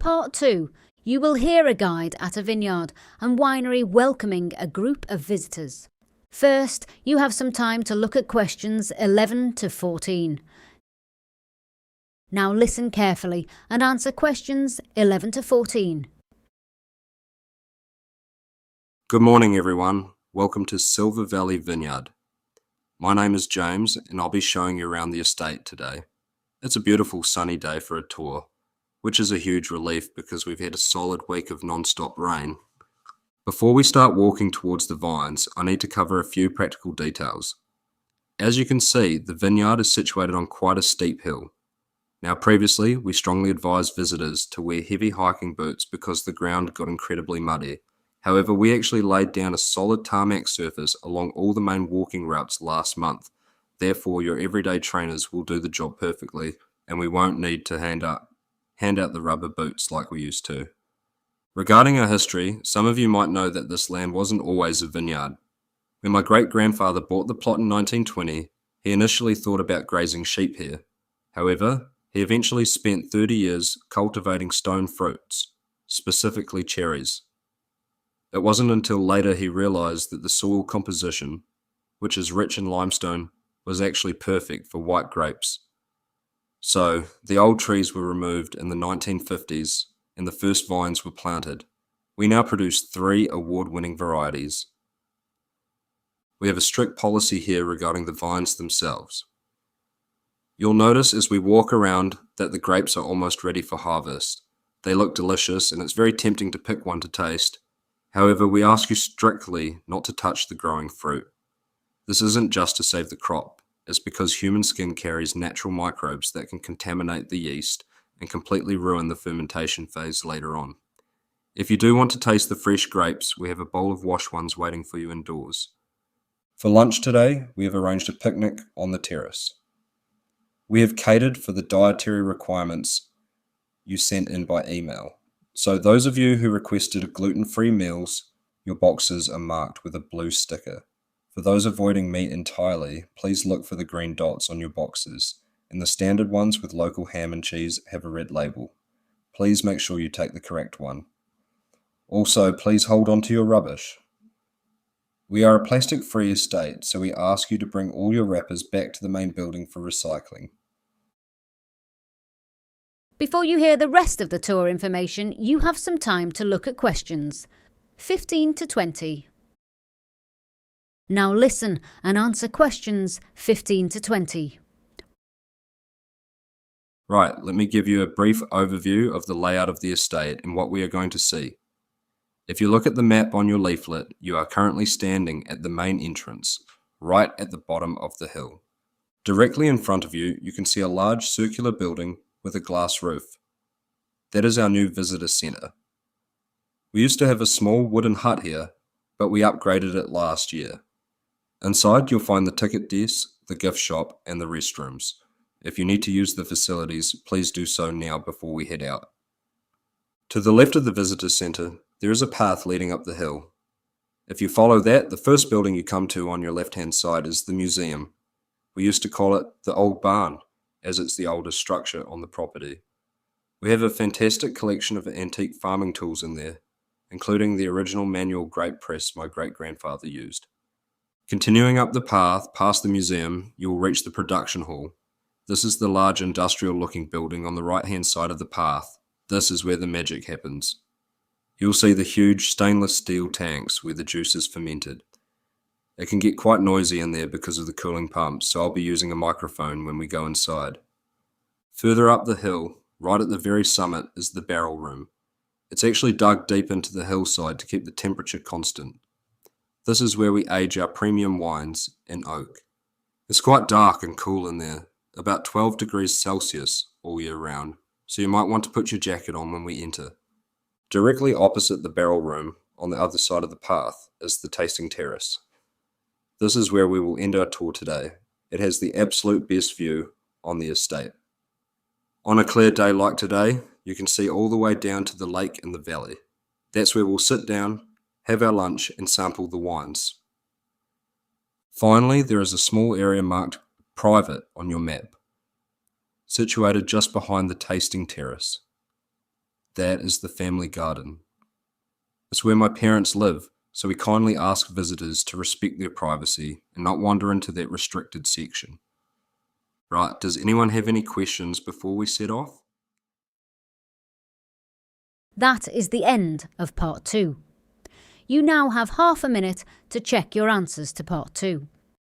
Part 2. You will hear a guide at a vineyard and winery welcoming a group of visitors. First, you have some time to look at questions 11 to 14. Now listen carefully and answer questions 11 to 14. Good morning, everyone. Welcome to Silver Valley Vineyard. My name is James, and I'll be showing you around the estate today. It's a beautiful sunny day for a tour, which is a huge relief because we've had a solid week of non-stop rain. Before we start walking towards the vines, I need to cover a few practical details. As you can see, the vineyard is situated on quite a steep hill. Now previously, we strongly advised visitors to wear heavy hiking boots because the ground got incredibly muddy. However, we actually laid down a solid tarmac surface along all the main walking routes last month. Therefore, your everyday trainers will do the job perfectly, and we won't need to hand out the rubber boots like we used to. Regarding our history, some of you might know that this land wasn't always a vineyard. When my great-grandfather bought the plot in 1920, he initially thought about grazing sheep here. However, he eventually spent 30 years cultivating stone fruits, specifically cherries. It wasn't until later he realized that the soil composition, which is rich in limestone, was actually perfect for white grapes. So, the old trees were removed in the 1950s and the first vines were planted. We now produce 3 award-winning varieties. We have a strict policy here regarding the vines themselves. You'll notice as we walk around that the grapes are almost ready for harvest. They look delicious and it's very tempting to pick one to taste. However, we ask you strictly not to touch the growing fruit. This isn't just to save the crop, it's because human skin carries natural microbes that can contaminate the yeast and completely ruin the fermentation phase later on. If you do want to taste the fresh grapes, we have a bowl of washed ones waiting for you indoors. For lunch today, we have arranged a picnic on the terrace. We have catered for the dietary requirements you sent in by email. So those of you who requested gluten-free meals, your boxes are marked with a blue sticker. For those avoiding meat entirely, please look for the green dots on your boxes, and the standard ones with local ham and cheese have a red label. Please make sure you take the correct one. Also, please hold on to your rubbish. We are a plastic-free estate, so we ask you to bring all your wrappers back to the main building for recycling. Before you hear the rest of the tour information, you have some time to look at questions 15 to 20. Now listen and answer questions 15 to 20. Right, let me give you a brief overview of the layout of the estate and what we are going to see. If you look at the map on your leaflet, you are currently standing at the main entrance, right at the bottom of the hill. Directly in front of you, you can see a large circular building with a glass roof. That is our new visitor centre. We used to have a small wooden hut here, but we upgraded it last year. Inside you'll find the ticket desk, the gift shop and the restrooms. If you need to use the facilities, please do so now before we head out. To the left of the visitor centre, there is a path leading up the hill. If you follow that, the first building you come to on your left-hand side is the museum. We used to call it the Old Barn, as it's the oldest structure on the property. We have a fantastic collection of antique farming tools in there, including the original manual grape press my great-grandfather used. Continuing up the path past the museum, you will reach the production hall. This is the large industrial-looking building on the right-hand side of the path. This is where the magic happens. You'll see the huge stainless steel tanks where the juice is fermented. It can get quite noisy in there because of the cooling pumps, so I'll be using a microphone when we go inside. Further up the hill, right at the very summit, is the barrel room. It's actually dug deep into the hillside to keep the temperature constant. This is where we age our premium wines in oak. It's quite dark and cool in there, about 12 degrees Celsius all year round, so you might want to put your jacket on when we enter. Directly opposite the barrel room, on the other side of the path, is the tasting terrace. This is where we will end our tour today. It has the absolute best view on the estate. On a clear day like today, you can see all the way down to the lake in the valley. That's where we'll sit down, have our lunch and sample the wines. Finally, there is a small area marked private on your map, situated just behind the tasting terrace. That is the family garden. It's where my parents live, so we kindly ask visitors to respect their privacy and not wander into that restricted section. Right, does anyone have any questions before we set off? That is the end of part 2. You now have half a minute to check your answers to part 2.